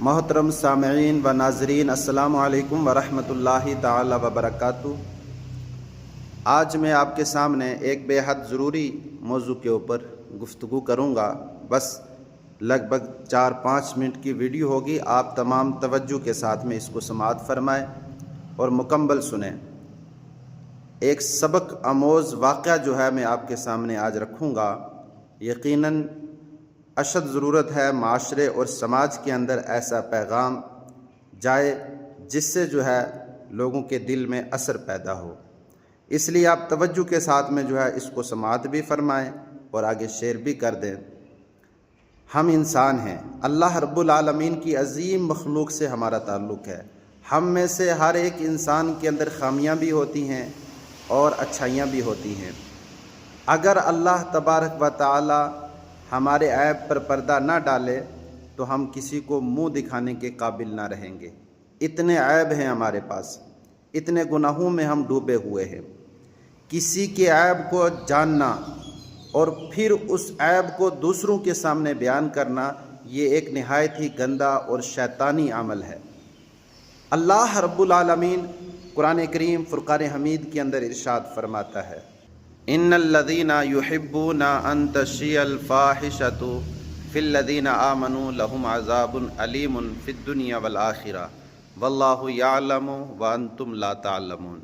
محترم سامعین و ناظرین، السلام علیکم ورحمۃ اللہ تعالی وبرکاتہ۔ آج میں آپ کے سامنے ایک بے حد ضروری موضوع کے اوپر گفتگو کروں گا۔ بس لگ بھگ 4-5 منٹ کی ویڈیو ہوگی، آپ تمام توجہ کے ساتھ میں اس کو سماعت فرمائیں اور مکمل سنیں۔ ایک سبق آموز واقعہ جو ہے میں آپ کے سامنے آج رکھوں گا۔ یقیناً اشد ضرورت ہے معاشرے اور سماج کے اندر ایسا پیغام جائے جس سے جو ہے لوگوں کے دل میں اثر پیدا ہو۔ اس لیے آپ توجہ کے ساتھ میں جو ہے اس کو سماعت بھی فرمائیں اور آگے شیئر بھی کر دیں۔ ہم انسان ہیں، اللہ رب العالمین کی عظیم مخلوق سے ہمارا تعلق ہے۔ ہم میں سے ہر ایک انسان کے اندر خامیاں بھی ہوتی ہیں اور اچھائیاں بھی ہوتی ہیں۔ اگر اللہ تبارک و تعالی ہمارے عیب پر پردہ نہ ڈالے تو ہم کسی کو منہ دکھانے کے قابل نہ رہیں گے۔ اتنے عیب ہیں ہمارے پاس، اتنے گناہوں میں ہم ڈوبے ہوئے ہیں۔ کسی کے عیب کو جاننا اور پھر اس عیب کو دوسروں کے سامنے بیان کرنا، یہ ایک نہایت ہی گندا اور شیطانی عمل ہے۔ اللہ رب العالمین قرآن کریم فرقان حمید کے اندر ارشاد فرماتا ہے، ان الذین یحبون ان تشیع الفاحشۃ فی الذین آمنوا لہم عذاب علیم فی الدنیا والآخرہ واللہ یعلم وانتم لا تعلمون۔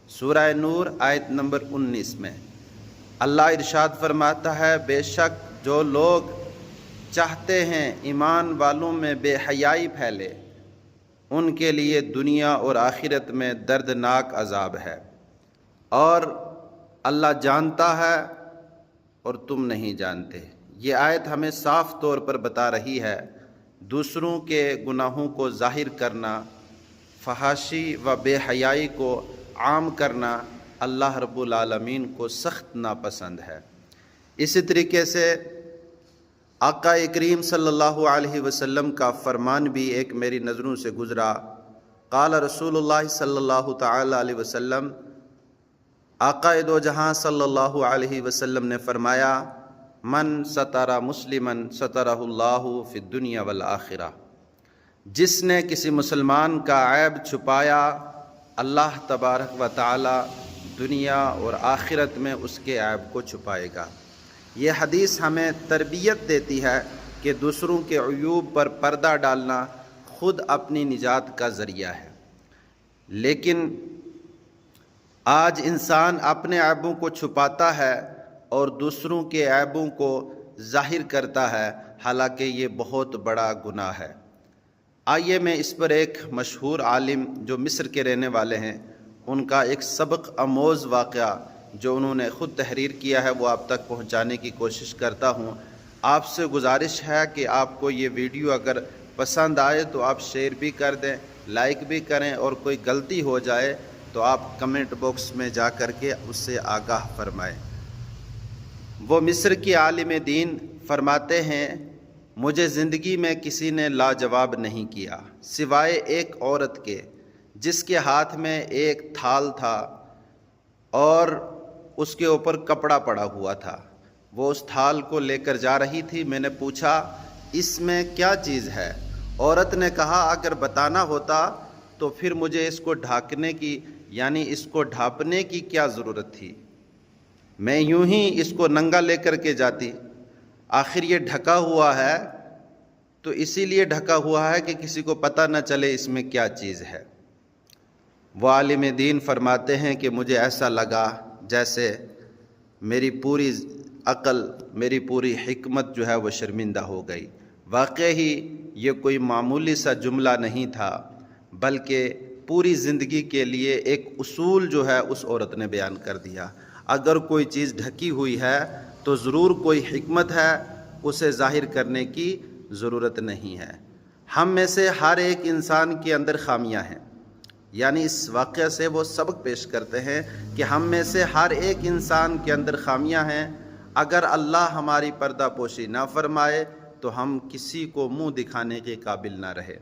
سورہ نور آیت نمبر 19 میں اللہ ارشاد فرماتا ہے، بے شک جو لوگ چاہتے ہیں ایمان والوں میں بے حیائی پھیلے، ان کے لیے دنیا اور آخرت میں دردناک عذاب ہے، اور اللہ جانتا ہے اور تم نہیں جانتے۔ یہ آیت ہمیں صاف طور پر بتا رہی ہے دوسروں کے گناہوں کو ظاہر کرنا، فحاشی و بے حیائی کو عام کرنا اللہ رب العالمین کو سخت ناپسند ہے۔ اسی طریقے سے آقا کریم صلی اللہ علیہ وسلم کا فرمان بھی ایک میری نظروں سے گزرا۔ قال رسول اللہ صلی اللہ تعالی علیہ وسلم، آقا دو جہاں صلی اللہ علیہ وسلم نے فرمایا، من ستر مسلمن سترہ اللہ فی الدنیا والآخرہ، جس نے کسی مسلمان کا عیب چھپایا، اللہ تبارک و تعالی دنیا اور آخرت میں اس کے عیب کو چھپائے گا۔ یہ حدیث ہمیں تربیت دیتی ہے کہ دوسروں کے عیوب پر پردہ ڈالنا خود اپنی نجات کا ذریعہ ہے۔ لیکن آج انسان اپنے عیبوں کو چھپاتا ہے اور دوسروں کے عیبوں کو ظاہر کرتا ہے، حالانکہ یہ بہت بڑا گناہ ہے۔ آئیے میں اس پر ایک مشہور عالم جو مصر کے رہنے والے ہیں، ان کا ایک سبق آموز واقعہ جو انہوں نے خود تحریر کیا ہے وہ آپ تک پہنچانے کی کوشش کرتا ہوں۔ آپ سے گزارش ہے کہ آپ کو یہ ویڈیو اگر پسند آئے تو آپ شیئر بھی کر دیں، لائک بھی کریں، اور کوئی غلطی ہو جائے تو آپ کمنٹ باکس میں جا کر کے اس سے آگاہ فرمائیں۔ وہ مصر کی عالم دین فرماتے ہیں، مجھے زندگی میں کسی نے لاجواب نہیں کیا سوائے ایک عورت کے جس کے ہاتھ میں ایک تھال تھا اور اس کے اوپر کپڑا پڑا ہوا تھا۔ وہ اس تھال کو لے کر جا رہی تھی۔ میں نے پوچھا، اس میں کیا چیز ہے؟ عورت نے کہا، اگر بتانا ہوتا تو پھر مجھے اس کو ڈھانکنے کی یعنی اس کو ڈھانپنے کی کیا ضرورت تھی؟ میں یوں ہی اس کو ننگا لے کر کے جاتی۔ آخر یہ ڈھکا ہوا ہے تو اسی لیے ڈھکا ہوا ہے کہ کسی کو پتہ نہ چلے اس میں کیا چیز ہے۔ وہ عالم دین فرماتے ہیں کہ مجھے ایسا لگا جیسے میری پوری عقل، میری پوری حکمت جو ہے وہ شرمندہ ہو گئی۔ واقعی یہ کوئی معمولی سا جملہ نہیں تھا، بلکہ پوری زندگی کے لیے ایک اصول جو ہے اس عورت نے بیان کر دیا۔ اگر کوئی چیز ڈھکی ہوئی ہے تو ضرور کوئی حکمت ہے، اسے ظاہر کرنے کی ضرورت نہیں ہے۔ ہم میں سے ہر ایک انسان کے اندر خامیاں ہیں، یعنی اس واقعہ سے وہ سبق پیش کرتے ہیں کہ ہم میں سے ہر ایک انسان کے اندر خامیاں ہیں۔ اگر اللہ ہماری پردہ پوشی نہ فرمائے تو ہم کسی کو منہ دکھانے کے قابل نہ رہے۔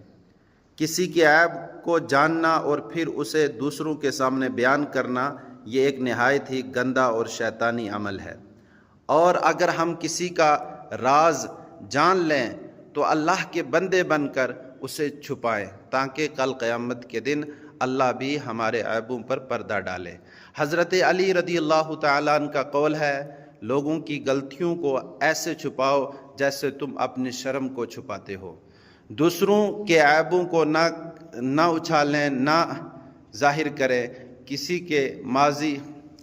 کسی کے عیب کو جاننا اور پھر اسے دوسروں کے سامنے بیان کرنا، یہ ایک نہایت ہی گندا اور شیطانی عمل ہے۔ اور اگر ہم کسی کا راز جان لیں تو اللہ کے بندے بن کر اسے چھپائیں تاکہ کل قیامت کے دن اللہ بھی ہمارے عیبوں پر پردہ ڈالے۔ حضرت علی رضی اللہ تعالیٰ عنہ کا قول ہے، لوگوں کی غلطیوں کو ایسے چھپاؤ جیسے تم اپنی شرم کو چھپاتے ہو۔ دوسروں کے عیبوں کو نہ اچھالیں، نہ ظاہر کریں۔ کسی کے ماضی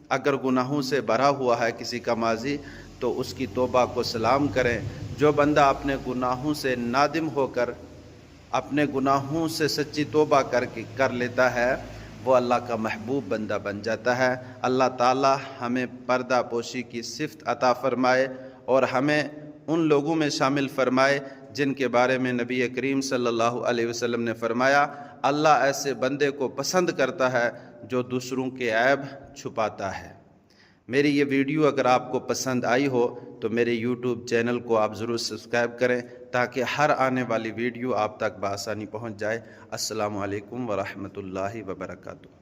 اگر گناہوں سے بھرا ہوا ہے کسی کا ماضی، تو اس کی توبہ کو سلام کریں۔ جو بندہ اپنے گناہوں سے نادم ہو کر اپنے گناہوں سے سچی توبہ کر لیتا ہے، وہ اللہ کا محبوب بندہ بن جاتا ہے۔ اللہ تعالی ہمیں پردہ پوشی کی صفت عطا فرمائے اور ہمیں ان لوگوں میں شامل فرمائے جن کے بارے میں نبی کریم صلی اللہ علیہ وسلم نے فرمایا، اللہ ایسے بندے کو پسند کرتا ہے جو دوسروں کے عیب چھپاتا ہے۔ میری یہ ویڈیو اگر آپ کو پسند آئی ہو تو میرے یوٹیوب چینل کو آپ ضرور سبسکرائب کریں تاکہ ہر آنے والی ویڈیو آپ تک بآسانی پہنچ جائے۔ السلام علیکم ورحمۃ اللہ وبرکاتہ۔